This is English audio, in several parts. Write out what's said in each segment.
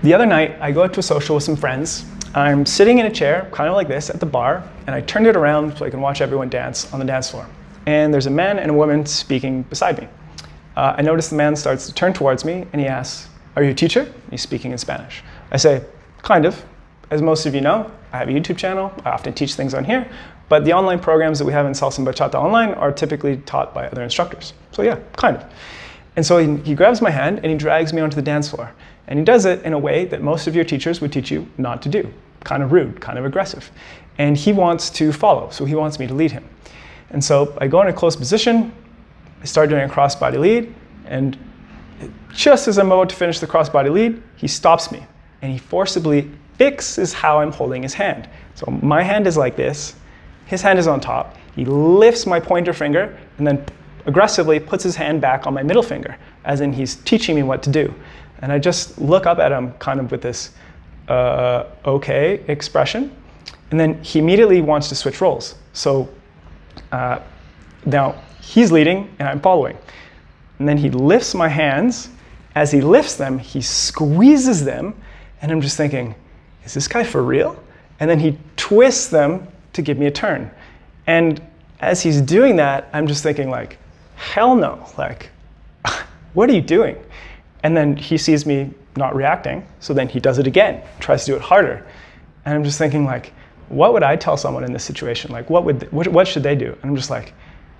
The other night, I go out to a social with some friends. I'm sitting in a chair, kind of like this, at the bar, and I turned it around so I can watch everyone dance on the dance floor. And there's a man and a woman speaking beside me. I notice the man starts to turn towards me, and he asks, "Are you a teacher?" He's speaking in Spanish. I say, "Kind of. As most of you know, I have a YouTube channel. I often teach things on here, but the online programs that we have in Salsa and Bachata online are typically taught by other instructors. So yeah, kind of." And so he grabs my hand and he drags me onto the dance floor. And he does it in a way that most of your teachers would teach you not to do. Kind of rude, kind of aggressive. And he wants to follow, so he wants me to lead him. And so I go in a close position, I start doing a crossbody lead, and just as I'm about to finish the crossbody lead, he stops me. And he forcibly fixes how I'm holding his hand. So my hand is like this, his hand is on top, he lifts my pointer finger, and then aggressively puts his hand back on my middle finger, as in he's teaching me what to do. And I just look up at him kind of with this okay expression. And then he immediately wants to switch roles. So now he's leading and I'm following. And then he lifts my hands. As he lifts them, he squeezes them. And I'm just thinking, is this guy for real? And then he twists them to give me a turn. And as he's doing that, I'm just thinking like, hell no, like, what are you doing? And then he sees me not reacting, so then he does it again, tries to do it harder. And I'm just thinking like, what would I tell someone in this situation? Like, what should they do? And I'm just like,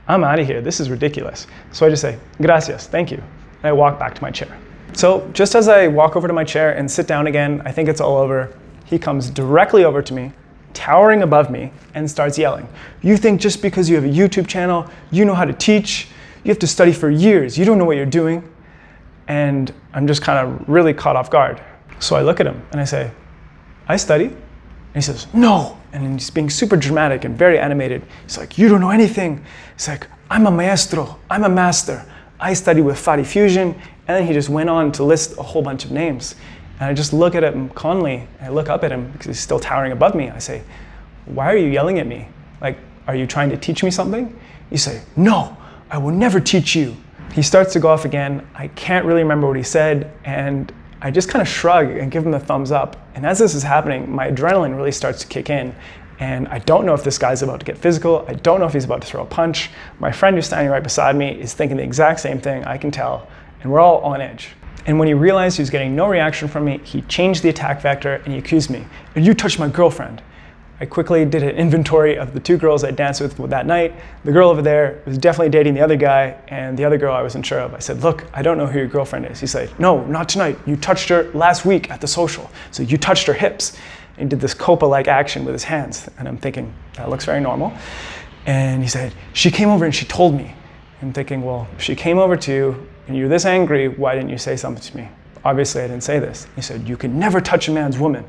I'm out of here, this is ridiculous. So I just say, gracias, thank you. And I walk back to my chair. So just as I walk over to my chair and sit down again, I think it's all over, he comes directly over to me, towering above me, and starts yelling. "You think just because you have a YouTube channel, you know how to teach? You have to study for years, you don't know what you're doing." And I'm just kind of really caught off guard. So I look at him and I say, "I study?" And he says, "No." And he's being super dramatic and very animated. He's like, "You don't know anything." He's like, "I'm a maestro, I'm a master. I study with Fadi Fusion." And then he just went on to list a whole bunch of names. And I just look at him calmly. I look up at him because he's still towering above me. I say, "Why are you yelling at me? Like, are you trying to teach me something?" You say, "No, I will never teach you." He starts to go off again. I can't really remember what he said. And I just kind of shrug and give him a thumbs up. And as this is happening, my adrenaline really starts to kick in. And I don't know if this guy's about to get physical. I don't know if he's about to throw a punch. My friend who's standing right beside me is thinking the exact same thing, I can tell. And we're all on edge. And when he realized he was getting no reaction from me, he changed the attack vector and he accused me. "And you touched my girlfriend." I quickly did an inventory of the two girls I danced with that night. The girl over there was definitely dating the other guy, and the other girl I wasn't sure of. I said, "Look, I don't know who your girlfriend is." He said, "No, not tonight. You touched her last week at the social. So you touched her hips." And he did this Copa-like action with his hands. And I'm thinking, that looks very normal. And he said, "She came over and she told me." I'm thinking, well, if she came over to you and you're this angry, why didn't you say something to me? Obviously, I didn't say this. He said, "You can never touch a man's woman."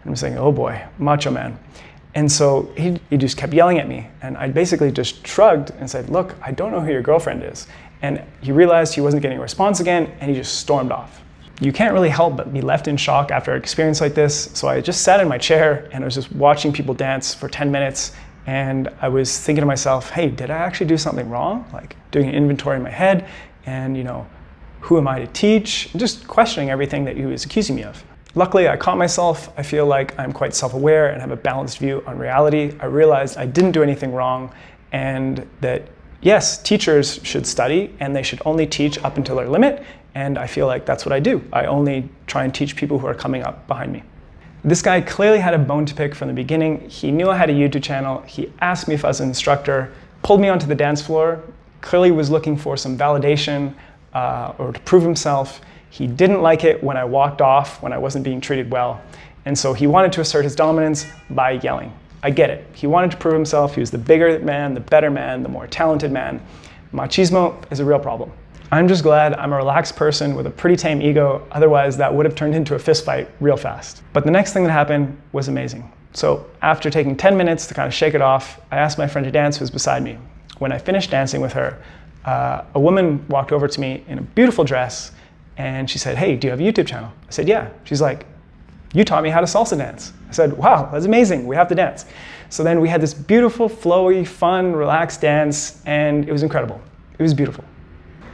And I'm saying, oh boy, macho man. And so he just kept yelling at me. And I basically just shrugged and said, "Look, I don't know who your girlfriend is." And he realized he wasn't getting a response again, and he just stormed off. You can't really help but be left in shock after an experience like this. So I just sat in my chair and I was just watching people dance for 10 minutes. And I was thinking to myself, hey, did I actually do something wrong? Like doing an inventory in my head and, who am I to teach? And just questioning everything that he was accusing me of. Luckily, I caught myself. I feel like I'm quite self-aware and have a balanced view on reality. I realized I didn't do anything wrong and that, yes, teachers should study and they should only teach up until their limit. And I feel like that's what I do. I only try and teach people who are coming up behind me. This guy clearly had a bone to pick from the beginning. He knew I had a YouTube channel. He asked me if I was an instructor, pulled me onto the dance floor, clearly was looking for some validation or to prove himself. He didn't like it when I walked off, when I wasn't being treated well. And so he wanted to assert his dominance by yelling. I get it. He wanted to prove himself. He was the bigger man, the better man, the more talented man. Machismo is a real problem. I'm just glad I'm a relaxed person with a pretty tame ego. Otherwise, that would have turned into a fist fight real fast. But the next thing that happened was amazing. So after taking 10 minutes to kind of shake it off, I asked my friend to dance who was beside me. When I finished dancing with her, a woman walked over to me in a beautiful dress and she said, "Hey, do you have a YouTube channel?" I said, "Yeah." She's like, "You taught me how to salsa dance." I said, "Wow, that's amazing. We have to dance." So then we had this beautiful, flowy, fun, relaxed dance, and it was incredible. It was beautiful.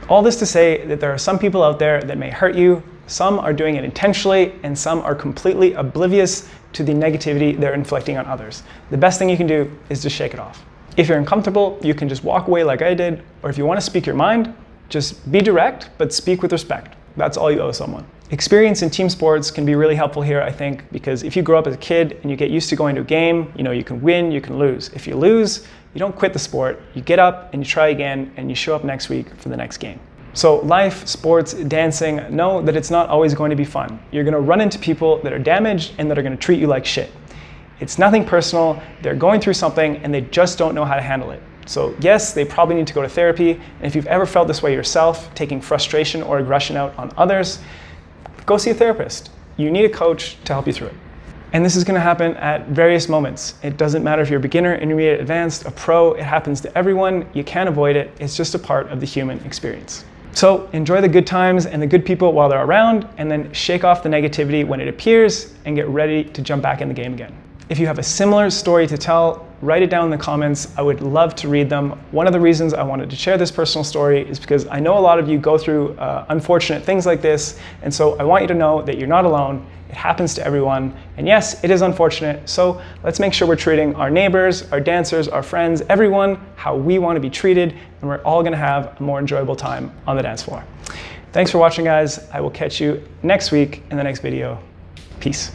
All this to say that there are some people out there that may hurt you, Some are doing it intentionally, and some are completely oblivious to the negativity they're inflicting on others. The best thing you can do is just shake it off. If you're uncomfortable, you can just walk away like I did, or if you want to speak your mind, just be direct, but speak with respect. That's all you owe someone. Experience in team sports can be really helpful here, I think, because if you grow up as a kid and you get used to going to a game, you can win, you can lose. If you lose, you don't quit the sport, you get up and you try again and you show up next week for the next game. So life, sports, dancing, know that it's not always going to be fun. You're going to run into people that are damaged and that are going to treat you like shit. It's nothing personal, they're going through something and they just don't know how to handle it. So yes, they probably need to go to therapy, and if you've ever felt this way yourself, taking frustration or aggression out on others, go see a therapist. You need a coach to help you through it. And this is going to happen at various moments. It doesn't matter if you're a beginner, intermediate, advanced, a pro, it happens to everyone. You can't avoid it. It's just a part of the human experience. So enjoy the good times and the good people while they're around, and then shake off the negativity when it appears and get ready to jump back in the game again. If you have a similar story to tell, write it down in the comments. I would love to read them. One of the reasons I wanted to share this personal story is because I know a lot of you go through unfortunate things like this, and so I want you to know that you're not alone. It happens to everyone, and yes, it is unfortunate, so let's make sure we're treating our neighbors, our dancers, our friends, everyone how we want to be treated, and we're all going to have a more enjoyable time on the dance floor. Thanks for watching, guys. I will catch you next week in the next video. Peace.